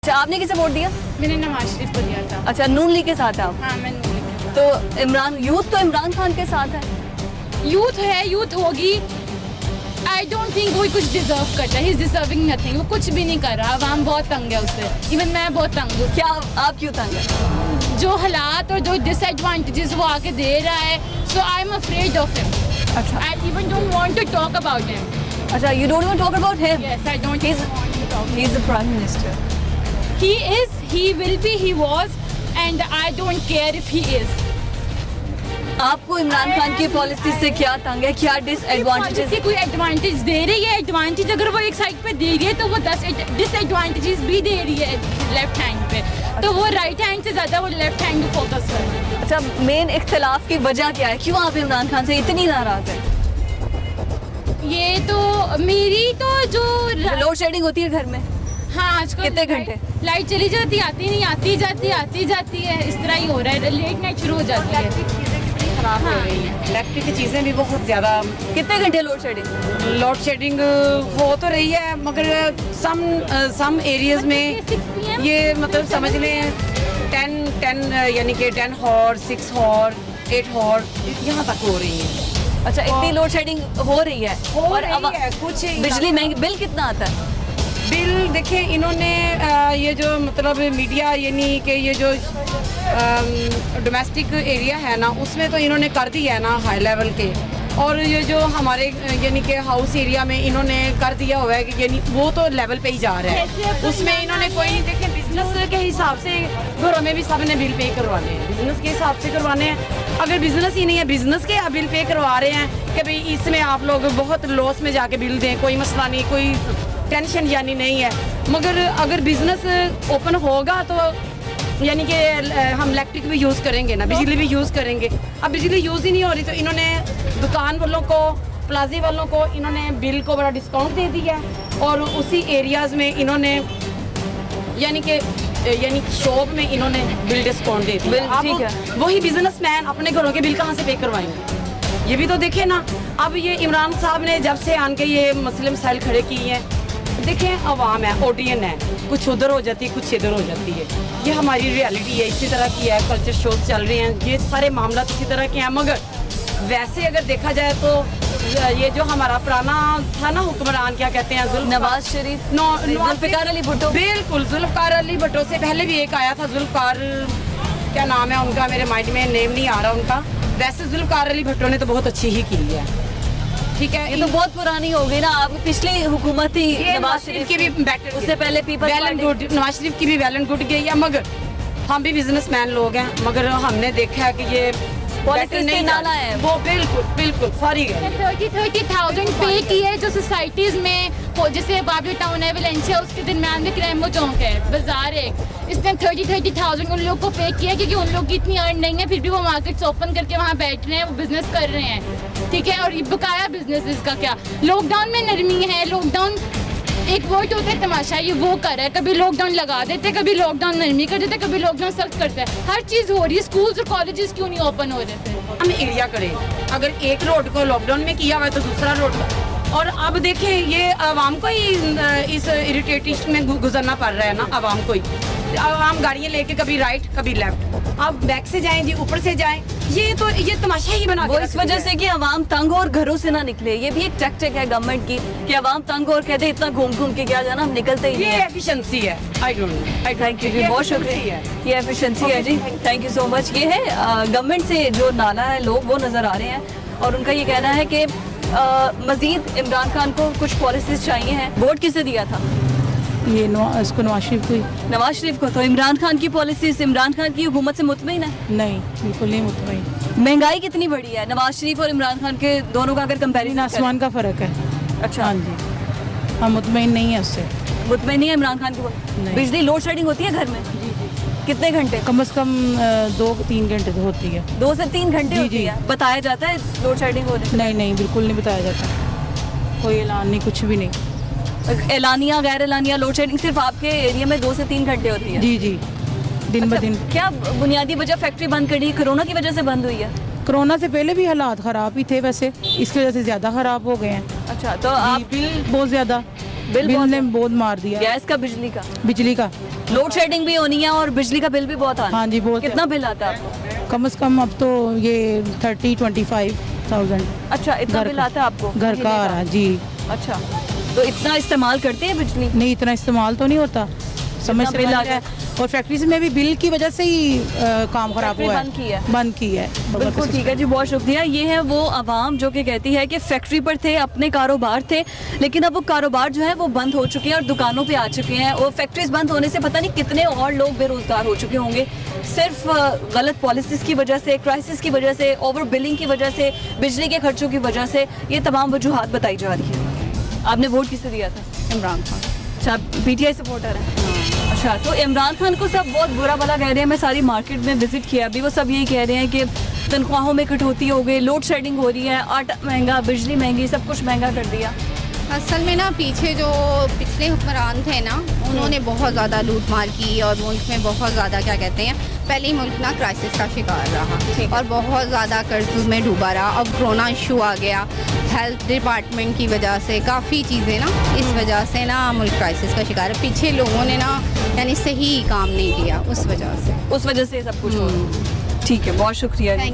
अच्छा, आपने किसे वोट दिया? मैंने नवाज शरीफ को दिया था। अच्छा, नून लीग के साथ आप? हाँ, मैं नून लीग के साथ। तो यूथ तो इमरान खान के साथ है। यूथ है, यूथ होगी। आई डोंट थिंक वो कुछ डिजर्व करता है। He is deserving nothing. वो कुछ भी नहीं कर रहा। आवाम बहुत तंग है उससे। इवन मैं बहुत तंग हूँ। क्या आप क्यों तंग है? जो हालात और जो डिसएडवांटेजेस वो आके दे रहा है, so I am afraid of him. अच्छा, I even don't want to talk about him. अच्छा, you don't want to talk about him? Yes, I don't want to talk. He's the prime minister. He is, he will be, he was, and I don't care if he is. आपको इमरान खान की policy से क्या तंग है, क्या disadvantages? कोई advantage दे रही है, एडवांटेज अगर वो एक साइड पे दे रही है तो वो 10 डिसएडवांटेजेस भी दे रही है लेफ्ट हैंड पे, तो वो राइट हैंड से ज्यादा वो लेफ्ट हैंड पे फोकस कर रही है। अच्छा, मेन इख्तिलाफ की वजह क्या है? क्यों आप इमरान खान से इतनी नाराज हैं? ये तो मेरी तो जो लोड शेडिंग होती है घर में? हाँ, आजकल कितने घंटे? लाइट चली जाती, आती नहीं, आती जाती है, इस तरह ही हो रहा है। लेट नाइट शुरू हो जाती है। खराब हो रही है। इलेक्ट्रिक की चीज़ें भी बहुत ज़्यादा। कितने घंटे लोड शेडिंग? लोड शेडिंग हो तो रही है, मगर सम एरियाज में ये मतलब समझ लें 10 यानी कि 10 हॉर 6 हॉर 8 हॉर यहाँ तक हो रही है। अच्छा, इतनी लोड शेडिंग हो रही है। और कुछ बिजली महंगी, बिल कितना आता है? बिल देखें, इन्होंने ये जो मतलब मीडिया यानी कि ये जो डोमेस्टिक एरिया है ना, उसमें तो इन्होंने कर दिया है ना हाई लेवल के, और ये जो हमारे यानी कि हाउस एरिया में इन्होंने कर दिया हुआ है कि यानी वो तो लेवल पे ही जा रहा है। उसमें इन्होंने कोई नहीं देखे। बिजनेस के हिसाब से घरों में भी सब ने बिल पे करवाने हैं, बिजनेस के हिसाब से करवाने हैं। अगर बिजनेस ही नहीं है, बिजनेस के आप बिल पे करवा रहे हैं कि भाई इसमें आप लोग बहुत लॉस में जाके बिल दें, कोई मसला नहीं, कोई टेंशन यानी नहीं है। मगर अगर बिजनेस ओपन होगा तो यानी कि हम इलेक्ट्रिक भी यूज़ करेंगे ना, बिजली भी यूज़ करेंगे। अब बिजली यूज़ ही नहीं हो रही तो इन्होंने दुकान वालों को, प्लाजे वालों को इन्होंने बिल को बड़ा डिस्काउंट दे दिया है, और उसी एरियाज़ में इन्होंने यानी शॉप में इन्होंने बिल डिस्काउंट दे दिया। अब वही बिजनेसमैन अपने घरों के बिल कहाँ से पे करवाएंगे? ये भी तो देखें ना। अब ये इमरान साहब ने जब से आन के ये मसले मसाइल खड़े किए हैं, देखें अवाम है, ऑडियंस है, कुछ उधर हो जाती है, कुछ इधर हो जाती है। ये हमारी रियलिटी है, इसी तरह की है। कल्चर शोज चल रहे हैं, ये सारे मामला इसी तरह के हैं। मगर वैसे अगर देखा जाए तो ये जो हमारा पुराना था ना हुक्मरान, क्या कहते हैं, नवाज शरीफ, जुल्फ़िकार अली भुट्टो। बिल्कुल, जुल्फ़िकार अली भुट्टो से पहले भी एक आया था, जुल्फ़िकार क्या नाम है उनका, मेरे माइंड में नेम नहीं आ रहा उनका। वैसे जुल्फ़िकार अली भुट्टो ने तो बहुत अच्छी ही की है। ठीक है, ये तो बहुत पुरानी हो गई ना। आप पिछली हुकूमत थी नवाज शरीफ की भी बेटर, उससे पहले पीपल्स पार्टी, नवाज शरीफ की भी वेल एंड गुड गई है। मगर हम भी बिजनेसमैन लोग हैं, मगर हमने देखा है कि ये पॉलिसी नहीं नाला है वो। बिल्कुल फरी गए। 30,000 पे की है जो सोसाइटीज में, जैसे बाबरी टाउन है, वेलेंसिया, उसके दरमियान में क्रेमो चौक है, बाजार है, इसने 30,000 उन लोग को पे किया क्योंकि उन लोग की इतनी अर्न नहीं है, फिर भी वो मार्केट्स ओपन करके वहाँ बैठ रहे हैं, वो बिजनेस कर रहे हैं। ठीक है, और ये बकाया बिजनेस इसका क्या, लॉकडाउन में नरमी है। लॉकडाउन एक वर्ड होता है तमाशा, ये वो कर रहा है, कभी लॉकडाउन लगा देते, कभी लॉकडाउन नरमी कर देते, कभी लॉकडाउन सख्त करता है। हर चीज़ हो रही है। स्कूल्स और कॉलेजेस क्यों नहीं ओपन हो रहे थे? हम एरिया करें, अगर एक रोड को लॉकडाउन में किया हुआ है तो दूसरा रोड। और अब देखें, ये आवाम को ही इस इरिटेशन में गुजरना पड़ रहा है ना, आवाम को ही। आवाम गाड़ियाँ लेके कभी राइट कभी लेफ्ट, आप बैक से जाएं जी, ऊपर से जाएं, ये तमाशा ही बना। वो इस वजह से कि आवाम तंग हो और घरों से ना निकले। ये भी एक टैक्टिक है गवर्नमेंट की कि आवाम तंग हो और कहते हैं इतना घूम घूम के क्या जाना, हम निकलते ही नहीं। ये एफिशिएंसी है। I don't know. Thank you जी, बहुत शुक्रिया। ये एफिशिएंसी है जी, थैंक यू सो मच। ये है गवर्नमेंट से जो नाला है, लोग वो नजर आ रहे हैं, और उनका ये कहना है कि मजीद इमरान खान को कुछ पॉलिसीज चाहिए हैं। वोट किसे दिया था? ये इसको नवाज शरीफ को। नवाज शरीफ को। तो इमरान खान की पॉलिसीज, इमरान खान की हुकूमत से मुतमईन है? नहीं, बिल्कुल नहीं मुतमईन। महंगाई कितनी बढ़ी है? नवाज शरीफ और इमरान खान के दोनों का अगर कंपैरिजन, आसमान का फर्क है। अच्छा, हाँ जी, हम मुतमईन नहीं है उससे। मुतमईन नहीं है इमरान खान की? बिजली लोड शेडिंग होती है घर में? कितने घंटे? कम से कम 2-3 घंटे तो होती है। 2 से 3 घंटे होती है? बताया जाता है लोड शेडिंग होने से? नहीं, बिल्कुल नहीं बताया जाता, कोई ऐलान नहीं, कुछ भी नहीं। एलानिया गैर एलानिया लोड शेडिंग सिर्फ आपके एरिया में 2 से 3 घंटे होती है? जी, दिन ब दिन। क्या बुनियादी वजह फैक्ट्री बंद करनी कोरोना की वजह से बंद हुई है? कोरोना से पहले भी हालात ख़राब ही थे, वैसे इसकी वजह से ज़्यादा ख़राब हो गए हैं। अच्छा, तो आप बिल बहुत ज़्यादा बिल बिल बहुत ने है। बहुत मार दिया। गैस का, बिजली का, बिजली का, लोड शेडिंग भी होनी है और बिजली का बिल भी बहुत आना है। हाँ जी, बहुत कितना बिल आता है आपको? कम से कम अब तो ये 30-25,000 अच्छा, इतना घर बिल का- आता है आपको घर महीने का आ रहा है जी। अच्छा, तो इतना इस्तेमाल करते हैं बिजली? नहीं, इतना इस्तेमाल तो नहीं होता, समय से बिल आ बंद है। और फैक्ट्री में भी बिल की वजह से ही काम खराब फैक्ट्री हुआ है। बंद की है। बंद की है। बिल्कुल ठीक है जी, बहुत शुक्रिया। ये है वो आवाम जो कि कहती है कि फैक्ट्री पर थे, अपने कारोबार थे, लेकिन अब वो कारोबार जो है वो बंद हो चुके हैं और दुकानों पे आ चुके हैं। और फैक्ट्रीज बंद होने से पता नहीं कितने और लोग बेरोजगार हो चुके होंगे, सिर्फ गलत पॉलिसीज़ की वजह से, क्राइसिस की वजह से, ओवर बिलिंग की वजह से, बिजली के खर्चों की वजह से। ये तमाम वजूहात बताई जा रही है। आपने वोट किसे दिया था? इमरान खान। अच्छा, पीटीआई सपोर्टर है। अच्छा, तो इमरान खान को सब बहुत बुरा भला कह रहे हैं। मैं सारी मार्केट में विजिट किया, अभी वो सब यही कह रहे हैं कि तनख्वाहों में कटौती हो गई, लोड शेडिंग हो रही है, आटा महंगा, बिजली महंगी, सब कुछ महंगा कर दिया। असल में ना पीछे जो पिछले हुक्मरान थे ना, उन्होंने बहुत ज़्यादा लूट मार की और मुल्क में बहुत ज़्यादा क्या कहते हैं, पहले ही मुल्क ना क्राइसिस का शिकार रहा और बहुत ज़्यादा कर्ज में डूबा रहा। अब कोरोना इशू आ गया, हेल्थ डिपार्टमेंट की वजह से काफ़ी चीज़ें ना, इस वजह से ना मुल्क क्राइसिस का शिकार है। पीछे लोगों ने ना यानी सही काम नहीं किया, उस वजह से ये सब कुछ हो रहा है। ठीक है, बहुत शुक्रिया जी।